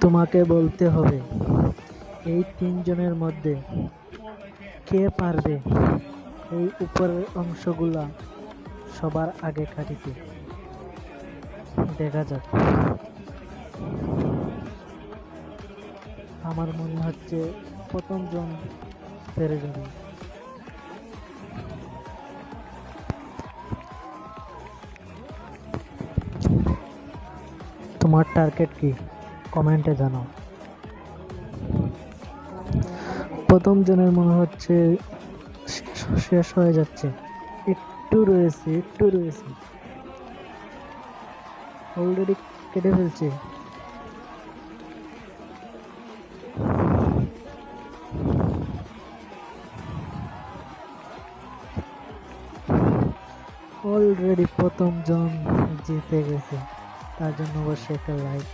তোমাকে বলতে হবে এই তিনজনের মধ্যে কে পারবে এই উপরের অংশগুলা সবার আগে কাটিতে। দেখা যাক। আমার মনে হচ্ছে প্রথম জন পেরে যাবে। তোমার টার্গেট কি কমেন্টে জানাও। প্রথম জনের মনে হচ্ছে শেষ হয়ে যাচ্ছে, একটু রয়েছে অলরেডি কেটে ফেলছে। অলরেডি প্রথম জন জিতে গেছে, তার জন্য অবশ্যই একটা লাইক।